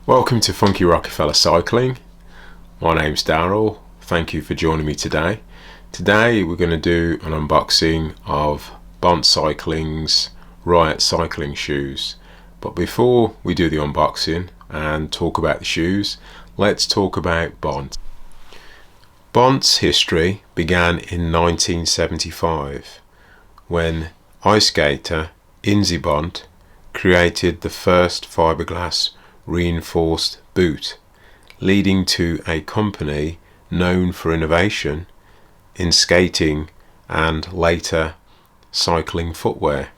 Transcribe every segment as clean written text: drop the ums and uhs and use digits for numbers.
Welcome to Funky Rockefeller Cycling. My name's Daryl. Thank you for joining me today. Today we're going to do an unboxing of Bont Cycling's Riot cycling shoes. But before we do the unboxing and talk about the shoes, let's talk about Bont. Bont's history began in 1975 when ice skater Inzi Bont created the first fiberglass reinforced boot, leading to a company known for innovation in skating and later cycling footwear.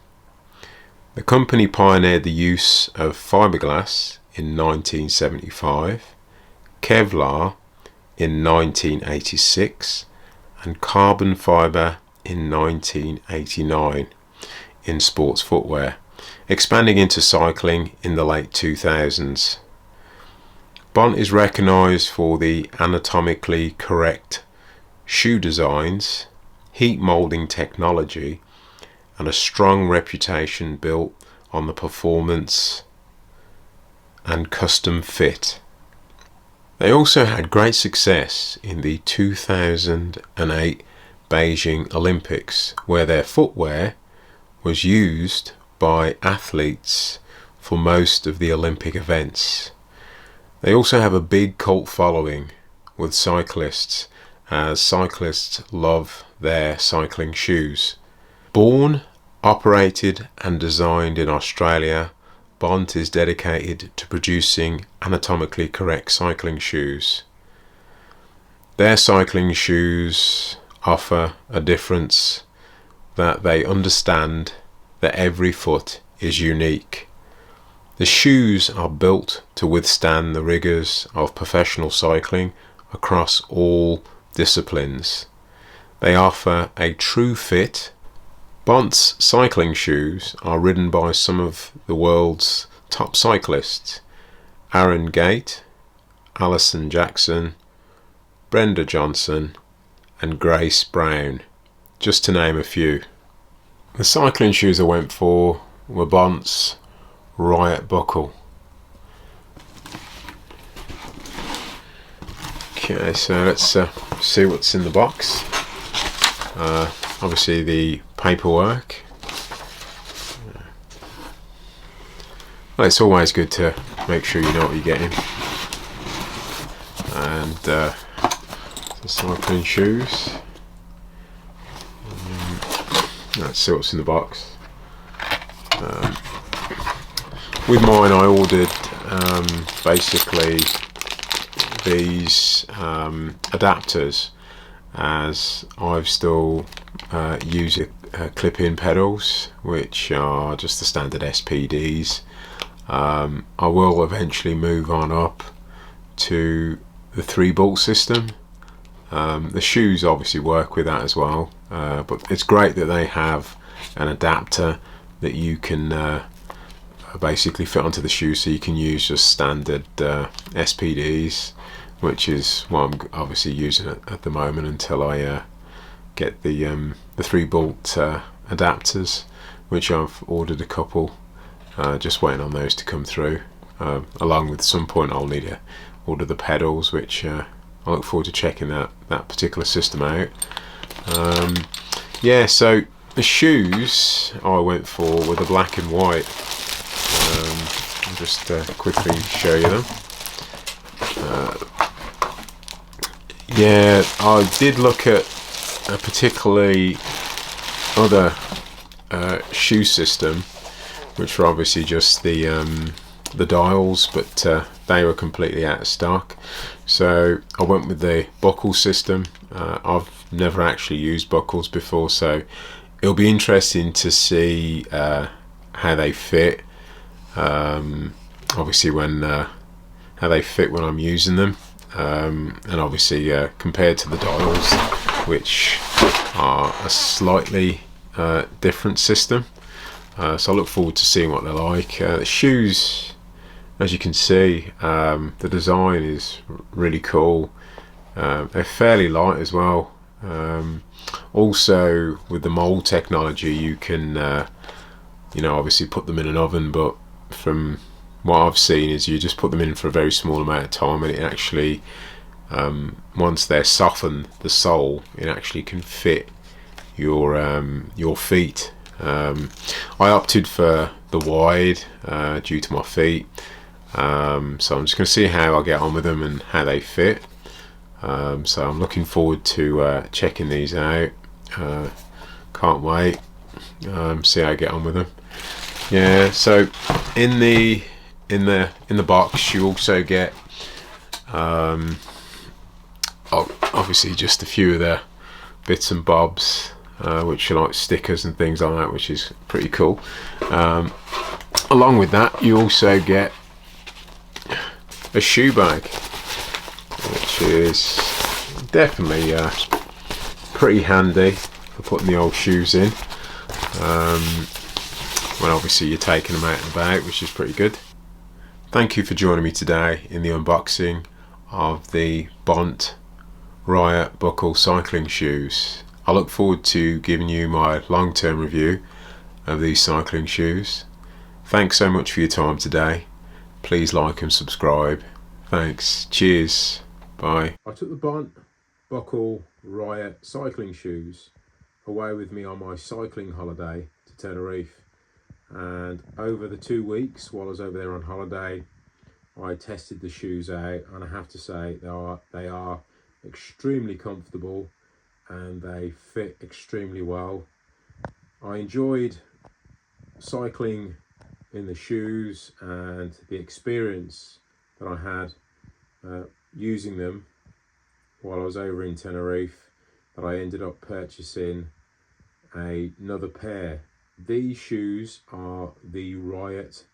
The company pioneered the use of fiberglass in 1975, Kevlar in 1986 and carbon fiber in 1989 in sports footwear, expanding into cycling in the late 2000s. Bont is recognised for the anatomically correct shoe designs, heat moulding technology, and a strong reputation built on the performance and custom fit. They also had great success in the 2008 Beijing Olympics, where their footwear was used by athletes for most of the Olympic events. They also have a big cult following with cyclists, as cyclists love their cycling shoes. Born, operated and designed in Australia, Bont is dedicated to producing anatomically correct cycling shoes. Their cycling shoes offer a difference that they understand that every foot is unique. The shoes are built to withstand the rigours of professional cycling across all disciplines. They offer a true fit. Bont's cycling shoes are ridden by some of the world's top cyclists: Aaron Gate, Alison Jackson, Brenda Johnson and Grace Brown, just to name a few. The cycling shoes I went for were Bont's Riot buckle. Okay, so let's see what's in the box. Obviously the paperwork. Well, it's always good to make sure you know what you're getting. And the cycling shoes. Let's see what's in the box. With mine I ordered basically these adapters, as I've still used clip-in pedals, which are just the standard SPDs. I will eventually move on up to the 3-bolt system. The shoes obviously work with that as well, but it's great that they have an adapter that you can basically fit onto the shoe, so you can use just standard SPDs, which is what I'm obviously using at the moment until I get the 3-bolt adapters, which I've ordered a couple, just waiting on those to come through. Along with some point I'll need to order the pedals, which I look forward to checking that particular system out. Yeah, so the shoes I went for were the black and white. I'll just quickly show you them. Yeah, I did look at a particularly other shoe system, which were obviously just the dials, but they were completely out of stock. So I went with the buckle system. I've never actually used buckles before, so it'll be interesting to see how they fit. Obviously how they fit when I'm using them, and obviously compared to the dials, which are a slightly different system. So I look forward to seeing what they're like. The shoes, as you can see, the design is really cool. They're fairly light as well. Also with the mold technology, you can obviously put them in an oven, but from what I've seen is you just put them in for a very small amount of time, and it actually, once they're softened, the sole, it actually can fit your feet. I opted for the wide due to my feet, so I'm just going to see how I get on with them and how they fit. So I'm looking forward to checking these out. Can't wait. See how I get on with them. Yeah. So in the box you also get obviously just a few of the bits and bobs, which are like stickers and things like that, which is pretty cool. Along with that, you also get a shoe bag, which is definitely pretty handy for putting the old shoes in. When obviously you're taking them out and about, which is pretty good. Thank you for joining me today in the unboxing of the Bont Riot buckle cycling shoes. I look forward to giving you my long-term review of these cycling shoes. Thanks so much for your time today. Please like and subscribe. Thanks. Cheers. Bye. I took the Bont Buckle Riot cycling shoes away with me on my cycling holiday to Tenerife, and over the 2 weeks while I was over there on holiday, I tested the shoes out, and I have to say they are extremely comfortable and they fit extremely well. I enjoyed cycling in the shoes, and the experience that I had using them while I was over in Tenerife, that I ended up purchasing another pair. These shoes are the Riot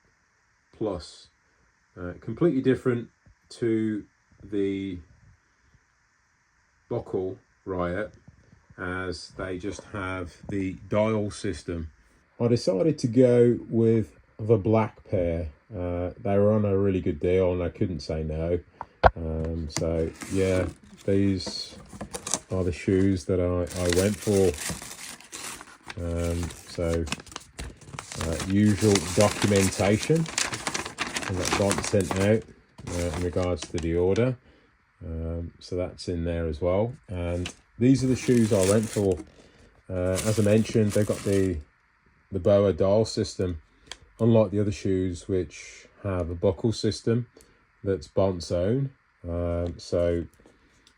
Plus, completely different to the Buckle Riot, as they just have the dial system. I decided to go with the black pair. They were on a really good deal and I couldn't say no. So yeah, these are the shoes that I went for. Usual documentation that Bont sent out in regards to the order, so that's in there as well. And these are the shoes I went for. As I mentioned, they've got the BOA dial system, unlike the other shoes which have a buckle system that's Bont's own. So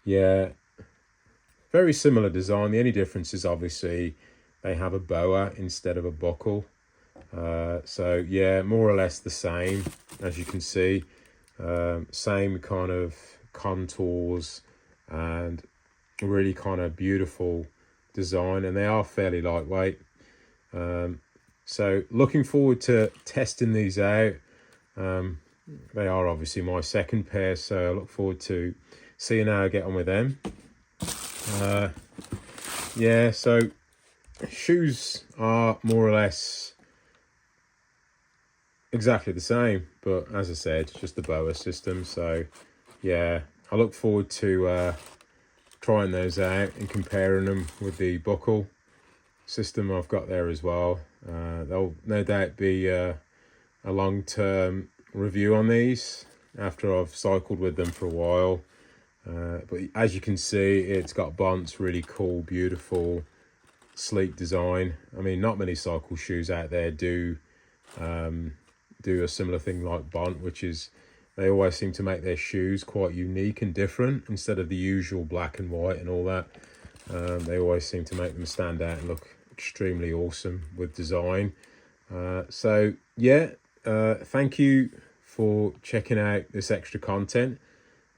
yeah, very similar design. The only difference is obviously they have a BOA instead of a buckle. So yeah, more or less the same, as you can see. Same kind of contours and really kind of beautiful design, and they are fairly lightweight. So looking forward to testing these out. They are obviously my second pair, so I look forward to seeing how I get on with them. Yeah, so shoes are more or less exactly the same, but as I said, just the BOA system. So yeah, I look forward to trying those out and comparing them with the buckle system I've got there as well. There'll no doubt be a long-term review on these after I've cycled with them for a while. But as you can see, it's got Bont's really cool, beautiful, sleek design. I mean, not many cycle shoes out there do a similar thing like Bont, which is they always seem to make their shoes quite unique and different instead of the usual black and white and all that. They always seem to make them stand out and look extremely awesome with design. So yeah, thank you for checking out this extra content,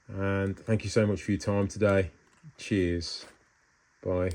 and thank you so much for your time today. Cheers. Bye.